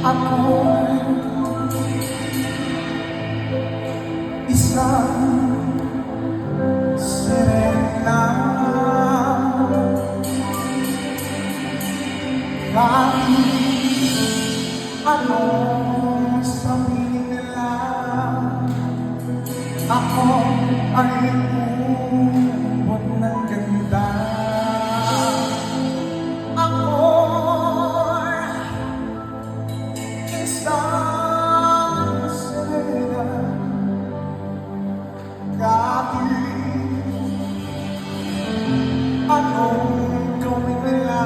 Ako'y isang sirena, kahit anong sabihin nila, ako ay umubot ng ganda. Anong gawin nila,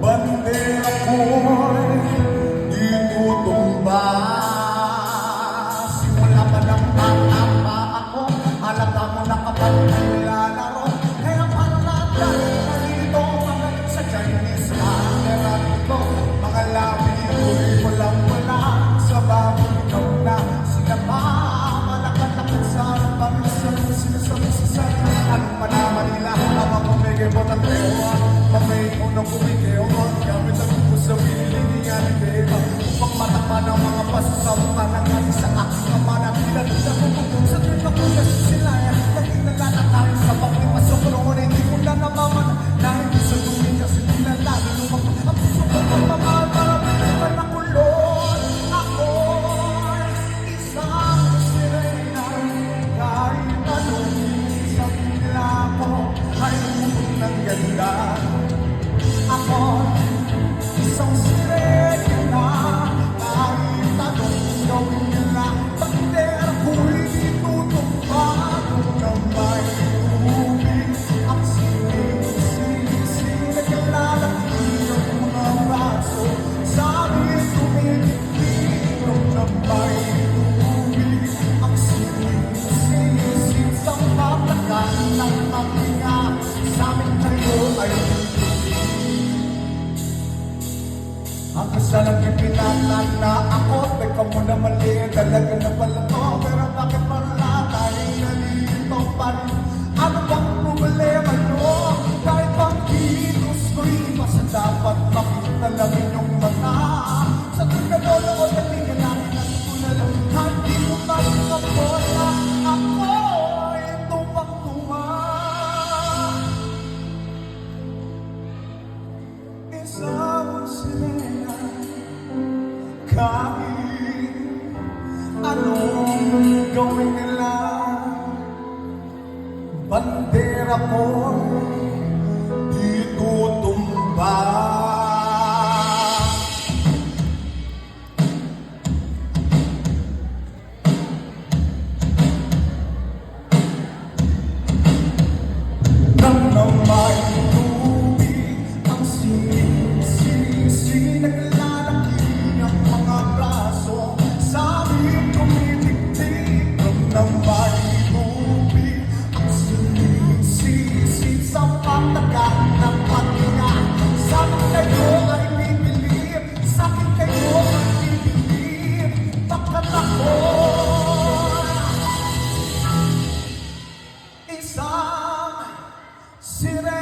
bandera ko'y itutumba. Simula pa ng bata pa ako, halata mo na kapag nilalaro. Kaya paano natin nalito sa Chinese camera ko? Mga labi ko'y walang-wala sa bagong ikaw na sila pa. Malakad-lakad sa harapan sa sinasabi sa sana. Anong manaman nila? Botan tewa, mamay unang kumikeo. Gamit ang buko sa piling niya ni Beba. Upang matakpan ang mga pasusampan ng ating sa aking kamana. Ilan sa bubukong sa trip ako na sisilaya. Naging tayo sa pagpipasok. Noon hindi ko na namaman na hindi sa tuwing kasi tinalagi lumang ang puso ko pagmamahal para pinagpan na kulot. Ako'y isang sirena, kahit anong sabihin nila ako ay ng ganda. Ako, isang sirena, kahit anong gawin nila, bandera ko'y itutumba. Na may tubig at sinisisi, naglalaki ng mga braso, sabi tumitigil na may tubig at sinisisi, sa patagal ng makinga. Sabi kayo ay ang kasalang ipinatan na ako. Teka mo na mali, talaga na pala to. Pero bakit parala tayong nalilito pa rin? Ano bang problema nyo? Kahit bang kilos ko'y basta dapat makita lang inyong mata. Sa tugalolo o talingan natin ang tulala, hindi mo magkapola. Ako ay tumak-tuwa. Isang sirena, kahit anong gawin nila, bandera ko itutumba. Nang may tubig ang sinisisi, naglalaki ang mga braso, sabi tumitigtig. Nang may tubig ang sinisisi, sa patagal ng patinga, sabi kayo ay bibilib, sabi kayo ay bibilib. Bakit ako isang sirena?